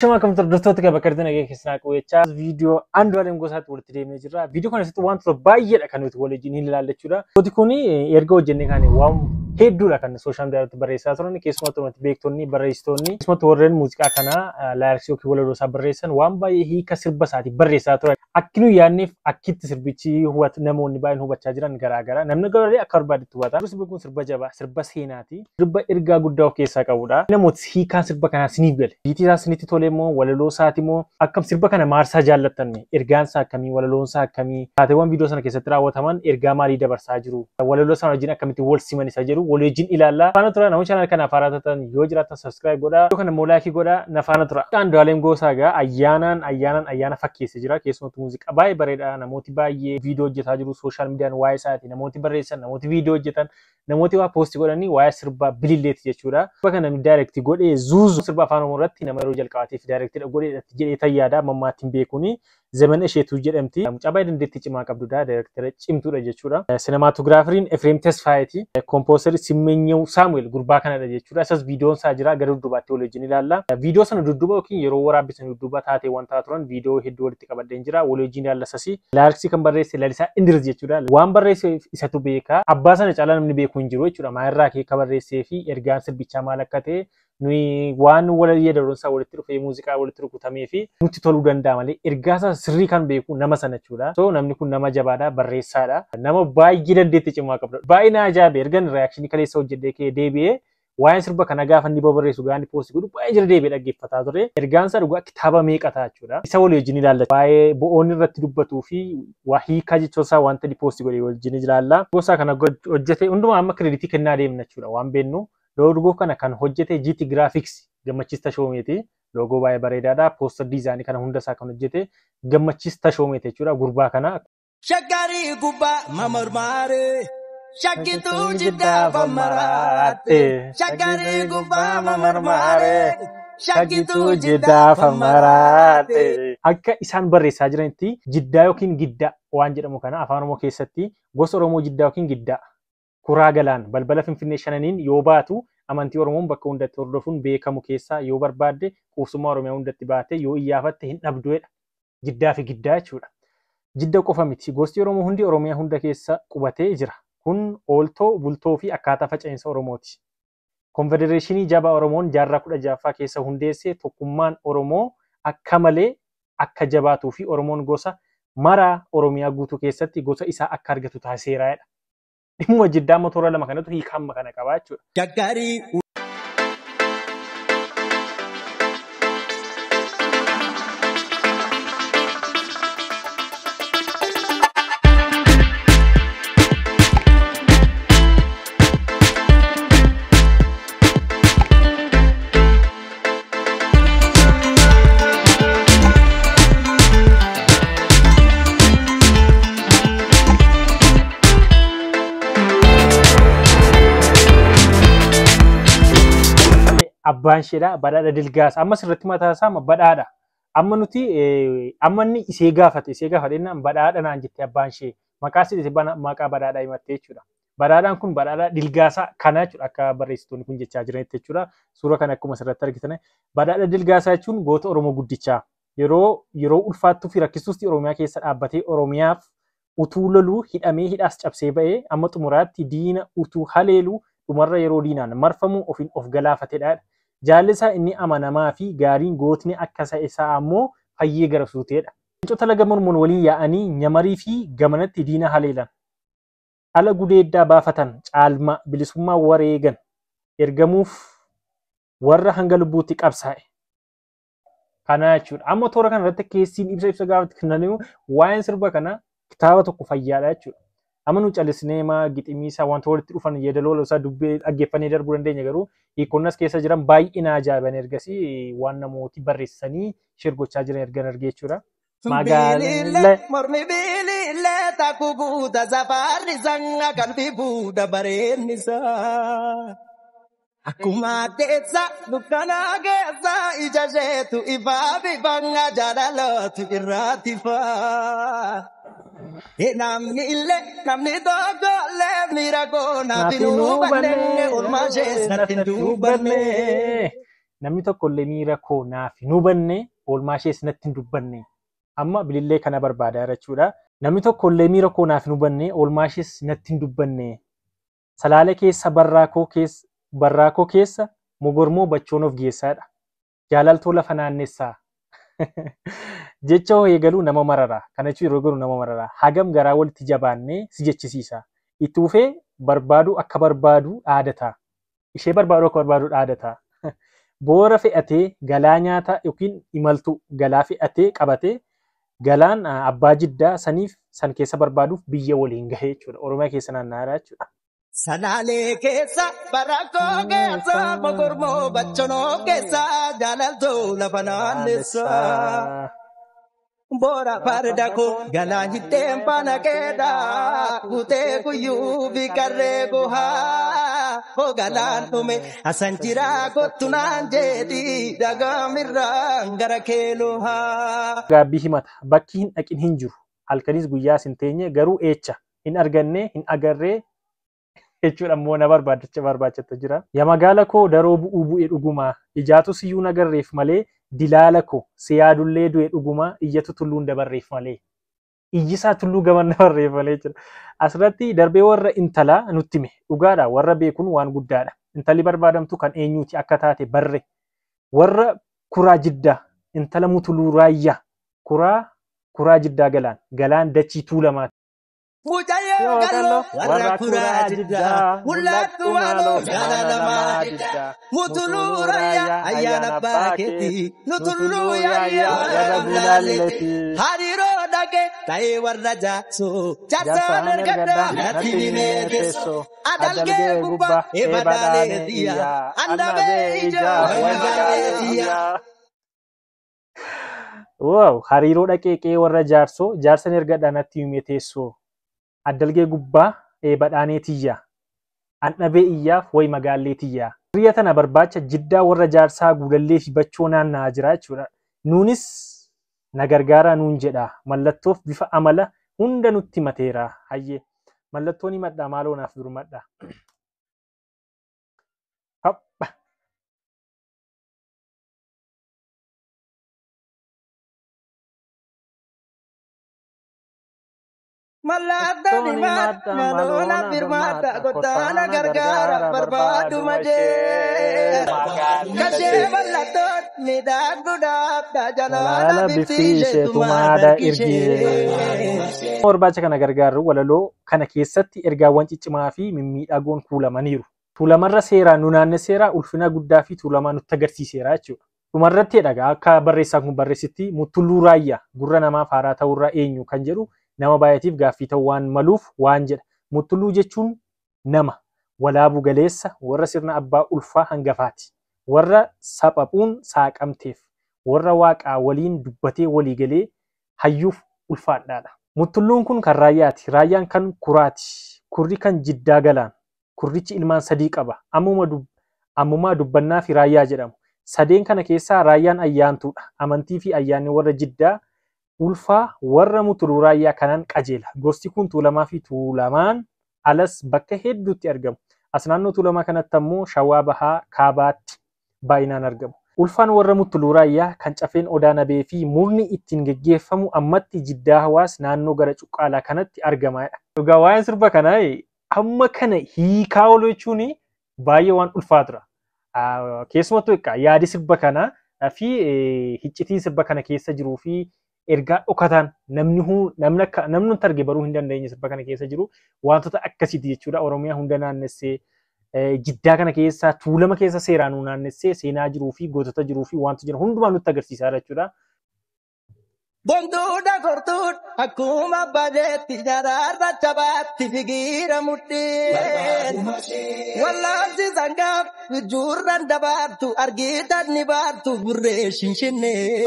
Shama kam tardottoota qaba kardina keessaa qo'echaa viidiyoo Andu'aalem Gosaatti walitti deemee jirra. Viidiyoo kana keessatti wantoota baay'eedha kan nuti waliin ilaallachuudha. Wanti kun erga hojjennee kan waan hedduudha kan sooshaal miidiyaatti barreessaa turan keessumattuu beektonni barreessitoonni keessumattuu warreen muuziqaa kana laayirsii yookiin walaloo isaa barreessan waan baay'ee hiika sirba isaati barreessaa turan. Akki nu yaadneef akkitti sirbichi namoonni baay'een hubachaa jiran garaagara. Namni garuu akka barbaadetti hubata. Sirbi kun sirba jabaa, sirba seenaati. Sirba ergaa guddaa of keessaa qabudha. Namooti hiikaan sirba kanaa siniif gale. Biitii isaa sinitti tole moo walaloo isaati moo akkam sirba kana maarsaa jaallattan ergaan isaa akkamii walaloon isaa akkamii taateewwan viidiyoo sana keessatti raawwataman ergaa maalii dabarsaa jiru walaloo sana wajjin akkamitti wal siman isa jedhu wal wajjin ilaalla. Faana tura namoonni channel kana faaratan yoo jiraatan subscribe godhaa yoo kana laayikii godhaa na faana tura. Andu'aalem Gosaa gaa ayyaana fakkeessee jira keessumattuu muuziqaa baay'ee bareedaa namooti baay'ee viidiyoo hojjetaa jiru sooshaal miidiyaan waa'ee isaati namooti barreessan namooti viidiyoo hojjetan namooti waa poosti godhanii waa'ee sirba bililleeti jechuudha. Sirba kana daayirektii godhee zuuzu sirba afaan oromoo irratti nama yeroo jalqabaatiif daayirektii godhee jedhee tayyaada mammaattiin beekuni zaman isheetu jedhamti. Mucaa baay'ee dandeettii cimaa qabdudha daayirektara cimtuudha jechuudha. Sineemaatoogiraafiriin Efreem Tesfaayeeti. Kompooseri Simmenyew Saamu'eel gurbaa kanadha jechuudha. Isas viidiyoon isaa jira gara dudduubaatti wal wajjin ilaalla. Viidiyoo sana dudduuba yookiin yeroo waraabbisan dudduuba taatee wanta turan viidiyoo hedduu walitti qabadheen jira wal wajjin ilaallasasi. Laayirsii kan barreesse Lalisaa Indiris jechuudha. Waan barreesse isatu beeka. Abbaa sana caalaa namni beeku hin jiru jechuudha. Maayirraa kee barreessee fi ergaan sirbichaa maal akka ta'e nuyi waan walalii daroonsaa walitti dhufee muuziqaa walitti rukutamee fi nutti toluu danda'a malee ergaasaa sirrii kan beeku nama sana jechuudha. So namni kun nama jabaadha barreessaadha. Nama baay'ee dandeettii cimaa qabudha. Baay'ee na ajaa'ibe ergan reakshinii kaleessa hojjedhee kee deebi'ee waa'ee sirba kana gaafa inni barreessu gaani poosti godhu baay'ee jira deebi'ee dhaggeeffataa ture. Ergaansaa dhugaa kitaaba meeqataa jechuudha. Isa wal wajjin ilaallatu. Baay'ee bo'oonni irratti dubbatuu fi waa hiikaa jechoonsaa wanta inni poosti godhee wajjin ilaalla. Gosaa kana hojjete hundumaa amma kireditii kennaa deemna jechuudha waan beennu. Loogoo kana kan hojjete GT Graphics Gammachiis Tashoomeeti. Loogoo baay'ee bareedaadha. Pooster diizaanii kana hunda isaa kan hojjete Gammachiis Tashoomeeti jechuudha gurbaa kana. Shaggarii gubbaa mamarmaare. Shakkituu jiddaa famaraate. Shaggarii gubbaa mamarmaare. Shakkituu jiddaa famaraate. Akka isaan barreessaa jiranitti jiddaa yookiin giddaa waan jedhamu kana afaan oromoo keessatti gosa oromoo jiddaa yookiin giddaa. Kuraa galaan balbala Finfinnee shananiin yoo baatu amantii oromoon bakka hundatti hordofuun beekamu keessaa yoo barbaadde quubsummaa oromiyaa hundatti baate yoo iyyaafatte hin dhabduudha. Jiddaa fi giddaa jechuudha. Jidda qofa miti gosti oromoo hundi oromiyaa hunda keessa qubatee jira. Kun ooltoo bultoo fi akkaataa faca'insa oromooti. Konfedereeshinii jabaa oromoon jaarraa 16ffaa keessa hundeessee tokkummaan oromoo akka malee akka jabaatuu fi oromoon gosa maraa oromiyaa guutuu keessatti gosa isaa akka argatu taasiseeraadha. Dhimma jiddaa motora lama kanatu hiikamma kana qabaa jechuudha. Abbaan sheedha badhaadha Dilgaasa amma sirriitti mataa isaa badhaadha amma nuti amma inni isee gaafateenaan badhaadha naan jettee abbaan shee maqaa siddee maqaa badhaadhaa himattee jechuudha. Badhaadhaan kun badhaadha Dilgaasaa kana jechuudha akka barreessitoonni kun jechaa jiranitti jechuudha. Suura kana akkuma sirriitti argitan badhaadha Dilgaasaa jechuun goota Oromoo guddichaa yeroo ulfaattuu fi rakkistuutti Oromiyaa keessa dhaabbatee Oromiyaaf utuu loluu hidhamee hidhaas cabsee ba'ee amma xumuraatti diina utuu haleeluu dhumarra yeroo diinaan marfamu ofiin of galaafatedha. Jaallisaa inni amanamaa fi gaariin gootni akka isaa ammoo fayyee gara suuteedha. Fincota laga mormuun waliin yaa'anii nyamarii fi gamanatti diina haleelan. Ala gudeeddaa baafatan caalma bilisummaa wareegan ergamuuf warra hanga lubbuutti qabsaa'e. Kana jechuudha. Amma toora kana irratti keessiin ibsa gaafatti kennaniiru waa'een sirba kana kitaaba tokko fayyaadha jechuudha. Amma nu callisnee giximiisaa wanta walitti dhufan yeedaloo isaa dubbee dhaggeeffannee darbuu dandeenya garuu hiikonnas keessa jiran baay'ee na ajaa'iban ergasii waan namooti barreessanii shirgochaa jiran ergan argee jechuudha. Magaalaa mormi biilillee takku guuta safarri sanga kan fi buuda bareednisaa. Akkuma teessa dukkanaa keessa ija isheetu ifaa bifanga jaalalootu irraatti faa. Namni tokko miira koona binuu banne olmaa ishee natti duubanne. namni tokkollee miira koo naaf hin hubanne oolmaa ishees natti hin dubbanne. Amma bilillee kana barbaadaa jechuudha. Namni tokkollee miira koo naaf hin hubanne oolmaa ishees natti hin dubbanne. Salaala keessa barraakoo keessa mogormoo bachoon of geessaadha. Jaalaltuu lafa naannessaa. Jecha hoo eegaluu nama marara. Kana jechuun yeroo garuu nama marara. Hagam garaa walitti jabaannee si jechisiisa. Itti ufee barbaadu akka barbaadu dhaadata. Ishee barbaadu akka barbaadu dhaadata. Boora fe'atee galaa nyaata yookiin imaltu galaa fe'atee qabatee galaan abbaa jiddaa saniif san keessa barbaaduuf biyya waliin gahee jechuudha. Oromiyaa keessa naanna'aa jechuudha. Salaalee keessa barakoo keessa mogormoo bachonoo keessa jaalaltuu lafa naannessaa. Boora farda koo galaan jitteen faana keedhaa kutee kuyyuu fi qarree gohaa. Hoo galaan dhume asan jiraa kottu naan jedhii dhagaamirraan gara keelohaa. Gaabbii himata bakki hin dhaqin hin jiru halkanis guyyaas hin teenye garuu eecha hin arganne hin agarree jechuudha immoo na barbaachata jira. Ya magaala koo daroo bu'uu bu'ee dhuguma ijaatu siyyuu nagarreef malee dilaala koo siyaadullee du'e dhuguma iyyatu tulluun dabarreef malee. Iyyisaa tulluu gaman dabarreef malee jira. Asirratti darbee warra intalaa nutti hime dhugaadha warra beekuun waan guddaadha. Intalli barbaadamtu kan eenyuuti akka taate barre. Warra kuraa jiddaa intala mutuluu raayyaa kuraa jiddaa galaan dachii tuulamaati. Mujayo galo warra kuraa jiddaa mul'attu maaloo gaala namaa jiddaa mutuluu raayyaa ayyaana baaketi nutuluu yaayyaa warra bulaalleeti hariiroo dhaqee ta'ee warra jaarsoo jaarsaan ergaddaa natti himee teessoo adalgee gubbaa eebadaalee xiyyaa annabee ijaa wangaalee xiyyaa. Wow, hariiroo dhaqee warra jaarsoo jaarsan ergaddaa natti himee teessoo. Addalgee gubbaa eebadhaanee tiyyaa annabee iyyaaf way magaallee tiyyaa. Hiriya tana barbaacha jiddaa warra jaarsaa guulallee fi bachoo naanna'aa jira jechuudha. Nuunis na gargaaraa nuun jedha. Mallattoof bifa amala hunda nutti mateera. Hayyee mallattoon himadhaa maaloo naaf birmadhaa. Mallattoni manoona firmaata gottaana gargaara barbaadu majee. Kashee mallattoon miidhagduudhaaf jalaala biftiishee tumaadha irgee. Barbaacha kana gargaaru walaloo kana keessatti ergaawwan ciccimaa fi mimmiidhagoon kuulamaniiru. Tuulamarra seeraan nu naannesseera ulfina guddaa fi tuulamaa nutti agarsiiseera jechuudha. Dhumarratti dhagaa akka barreessaan kun barreessitti mutulluu raayyaa gurra namaaf haaraa ta'urraa eenyu kan jedhu nama baay'eetiif gaaffii ta'uu waan maluuf waan jedha. Mutulluu jechuun nama walaabuu galeessa warra sirna abbaa ulfaa hangafaati. Warra saphapuun saaqamteef warra waaqaa waliin dubbatee walii galee hayyuuf ulfaadhaadha. Mutulluun kun kan raayyaati. Raayyaan kan kuraati. Kurri kan jiddaa galaan. Kurrichi ilmaan sadii qaba. Ammumaa dubbannaa fi raayyaa jedhamu. Sadeen kana keessaa raayyaan ayyaantuudha. Amantii fi ayyaanni warra jiddaa ulfaa warra mutuluu raayyaa kanaan qajeela. Gosti kun tuulamaa fi tuulamaan alas bakka hedduutti argamu. As naannoo tuulamaa kanatti ammoo shawaa bahaa kaabaatti baay'inaan argamu. Ulfaan warra mutuluu raayyaa kan cafeen odaa nabee fi murni ittiin geggeeffamu ammatti jiddaa hawaas naannoo gara cuqqaalaa kanatti argamaadha. Dhugaa waa'een sirba kanaa amma kana hiikaa oolu jechuun baay'ee waan ulfaatudha. Keessumattuu yaadi sirba kanaa fi hiccitiin sirba kana keessa jiruu fi ergaa dhokataan namni nuti arge baruu hin dandeenye sirba kana keessa jiru wantoota akkasiiti jechuudha. Oromiyaa hunda naannessee jiddaa kana keessa tuulama keessa seeraan naannessee seenaa jiruu fi gootota jiruu fi wantoota jiran hundumaa nutti agarsiisaa jechuudha. Bontuudha kortuudha akkuma badeetti jaraarra cabaatti figiira mudhiin. Wallaansi sangaaf juurran dabaartu argitan ni baartu burree shinshinnee.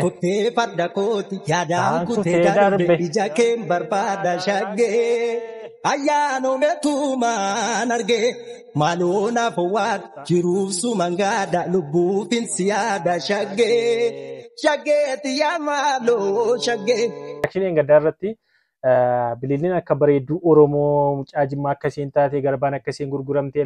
Kuttee farda kooti yaadaan kutee darbe ija keen barbaada shaggee. Ayyaanome tuumaan argee maaloo naaf waan jiruuf sumangaadha lubbuufin siyaada shaggee. Shaggee tiyaa maaloo shaggee. Akshinii gaddaa irratti Bililleen akka bareedduu Oromoo mucaa Jimmaa akkasiin taate garbaan akkasiin gurguramtee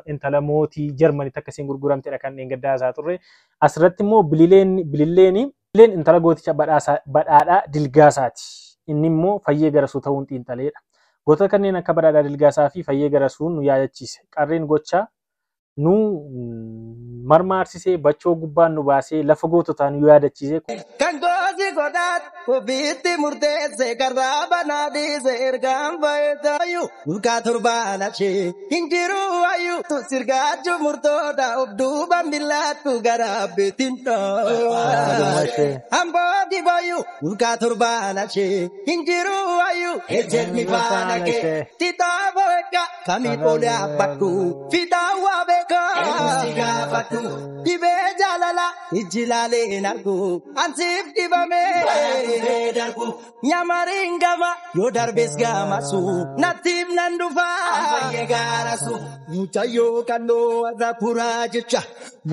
intala mootii Jarmaniitti akkasiin gurguramteedha kan dheengaddaa isaa turre. Asirratti immoo bililleen intala gooticha badhaadhaa Dilgaasaati. Inni immoo Fayyee Garasuu ta'uun xiinxaleedha. Goota kanneen akka badhaadhaa Dilgaasaa fi Fayyee Garasuun nu yaadachiise. Qarreen gochaa nu marmaarsisee bachoo gubbaan nu baasee lafa goototaan nu yaadachiise. Kan gooti godhaat ofiitti murteesse karraa banaadhiise ergaan baay'ataayyuu ulkaa torbaan achee hin jiru wayyuu sirgaachuu murtoodha of duuba millaattu garaa beetiin hambooti bayyuu ulkaa torbaan achee hin jiru wayyuu ejjetni faana kee titaa beeka kamiin oole abbadhu fitaa waa beeka gaafadhu dhibee jaalala ijji laalee nargu ansiif dhibamee darbu nyamariin gama yoo darbees gamasu natiif nan dhufaa gaarasu mucayyoo kannoo warra kuraa jecha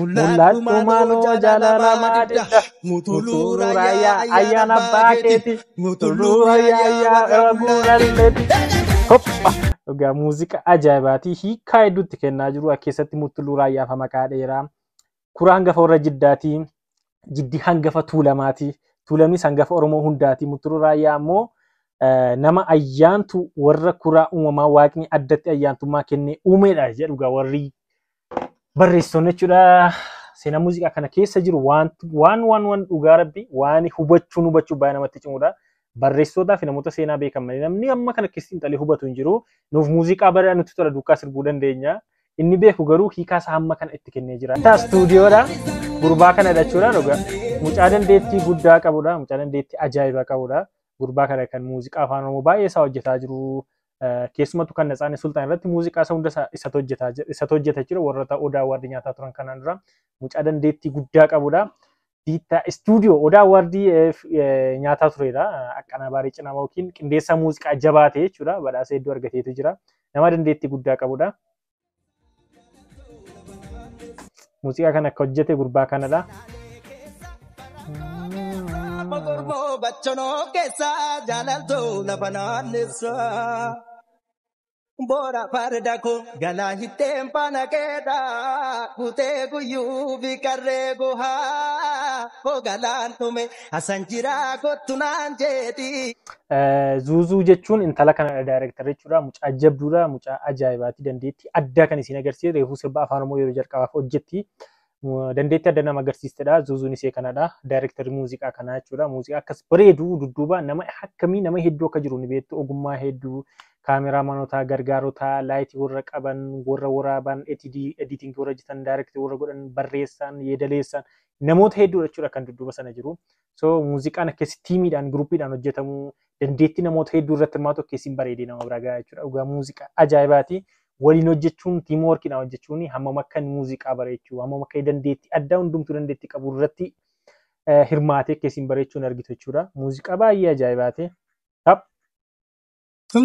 mul'attu maaloo jaalala maadidha mutuluu raayyaa ayyaana baakeeti mutuluu raayyaa guuralleeti. Egaa muuziqaa ajaa'ibaatii hiikaa hedduutti kennaa jiru keessatti mutuluu raayyaa fa maqaa dheeraa kuraa hangafa warra jiddaatii jiddi hangafa tuulamaati tuulamnis hangafa Oromoo hundaati mutuluu raayyaa ammoo nama ayyaantu warra kuraa uumamaa waaqni addatti ayyaantummaa kennee uumeedha jedhugaa warri barreessitoonni jechuudha. Seenaa muuziqaa kana keessa jiru waan dhugaa rabbi waan hubachuu baay'ee namatti cimudha. Barreessitootaa fi namoota seenaa beekaman namni amma kana keessatti xiinxalee hubatu hin jiru. Nuuf muuziqaa bareedaa nutti tola duukaa sirbuu dandeenya. Inni beeku garuu hiikaa isaa hamma kana itti kennee jira. Istuudiyoodha gurbaa kana jechuudha dhugaa. Mucaa dandeettii guddaa qabudha. Mucaa dandeettii ajaa'ibaa qabudha. Gurbaa kana kan muuziqaa afaan Oromoo baay'ee isaa hojjetaa jiru. Keessumattuu kan Natsaanee Sultaan irratti muuziqaa isa hunda isa hojjeta jira. Warroota Odaa Waardii nyaataa turan kanaan dura mucaa dandeettii guddaa qabudha. Diitaa istuudiyoo Odaa Waardii nyaataa turedha. Akkana baarii cinaa yookiin qindeessaa muuziqaa jabaate jechuudha. Badhaasa hedduu argateetu jira. Nama dandeettii guddaa qabudha. Muuziqaa kana akka hojjete gurbaa kanadha. Mormoo bachonoo keessa jaalaltuu lafa naanneessa. Boora farda ko galaa hitteen faana keedha kutee guyyuu fi qarree gohaa hoo galaan dhume asan jiraa kottu naan jeeti. Zuuzuu jechuun intala kanadha daayireektarri jechuudha. Mucaa jabduudha. Mucaa ajaa'ibaati. Dandeettii addaa kan isiin agarsiise reefuu sirba afaan Oromoo yeroo jalqabaaf hojjetti. Dandeettii adda nama agarsiistedha. Zuuzuun isee kanadha. Daayireektarri muuziqaa kanaa jechuudha. Muuziqaa akkas bareedu dudduuba nama akkamii nama hedduu akka jiru ni beektu. Ogummaa hedduu kaameraamanoota gargaarotaa laayitii warra qaban warra waraaban editingii warra hojjetan daayireektii warra godhan barreessan yeedaleessan namoota hedduudha jechuudha kan dudduuba sana jiru. So muuziqaan akkasii tiimiidhaan gurupiidhaan hojjetamu dandeettii namoota hedduu irratti hirmaatu akkasiin bareedee nama bira gahaa jechuudha. Dhugaa muuziqaa ajaa'ibaati. Waliin hojjechuun tiimoorkiidhaan hojjechuun hammam akka muuziqaa bareechuu hammam akka dandeettii addaa hundumtuu dandeettii qabu irratti hirmaatee akkasiin bareechuun argitu jechuudha. Muuziqaa baay'ee ajaa'ibaati.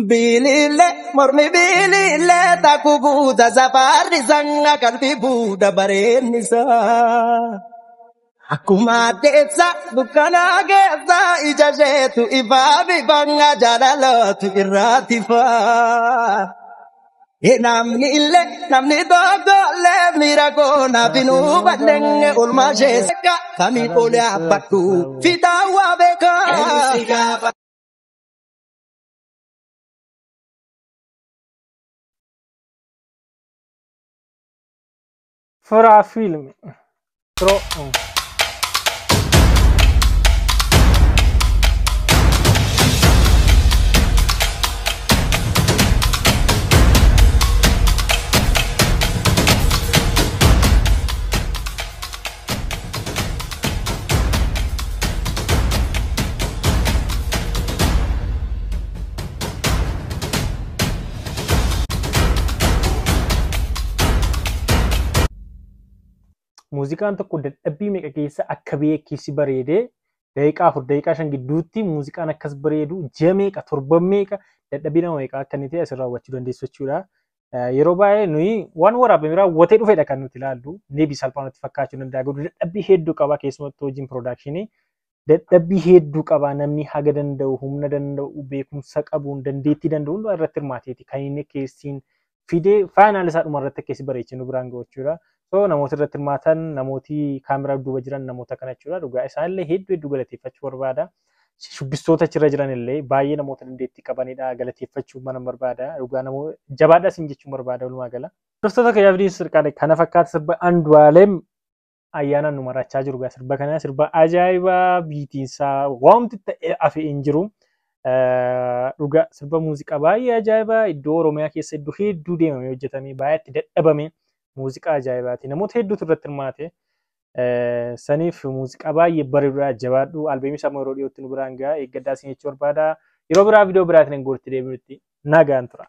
Bilile mormi bilile takubuuta safarri sanga kalbi buuda bareennisa. Akkuma addeessa dukkana keessa ija isheetu ifaa bifanga jaalalootu irraati faa. Namni tokkollee miira koona finuu badnenge olmaa isheessa kamiin oole abbadhu fitaa waa beekaa. Fra film. Muuziqaan tokko dadhabbii meeqa keessa akka beekisi bareedee daqiiqaa 4 daqiiqaa 5 gidduutti muuziqaan akkas bareedu ji'a meeqa torban meeqa dadhabbii nama meeqa akka inni ta'e asirraa hubachuu dandeessu jechuudha. Yeroo baay'ee nuyi waan waraabame raawwatee dhufedha kan nuti ilaallu. Neebi salphaa nutti fakkaachuu danda'a. Garuu dadhabbii hedduu qaba keessumattuu hojiin piroodakshinii dadhabbii hedduu qaba namni haga danda'u humna danda'u beekumsa qabuun dandeettii danda'u hunda irratti hirmaateeti kan inni keessiin fidee faayinaal isaa dhuma irratti keessi bareechinu biraan ga'u jechuudha. So namoota irratti hirmaatan namooti kaameraa duuba jiran namoota kana jechuudha. Dhugaa isaanillee hedduu galateeffachuu barbaada. Shubbistoota achirra jiran illee baay'ee namoota dandeettii qabanidha. Galateeffachuu mana barbaada. Dhugaa namoota jabaadha isin jechuun barbaada walumaa gala. Hordoftoota kiyyaaf dhiyeessu kana fakkaata sirba Andu'aalem ayyaana nu marachaa jiru gaa sirba kana sirba ajaa'ibaa biitiinsaa waamti ta'e afee hin jiru. Dhugaa sirba muuziqaa baay'ee ajaa'ibaa iddoo Oromiyaa keessa iddoo hedduu deemamee hojjetamee baay'eetti dadhabame muuziqaa ajaa'ibaati. Namoota hedduutu irratti hirmaate. Saniif muuziqaa baay'ee bareeduudha jabaadhu albeemii isaa yeroo dhiyootti nu biraan ga'a eeggaddaa isin jechuu barbaada. Yeroo biraa viidiyoo biraatiin hin goorti deebinutti nagaan tura.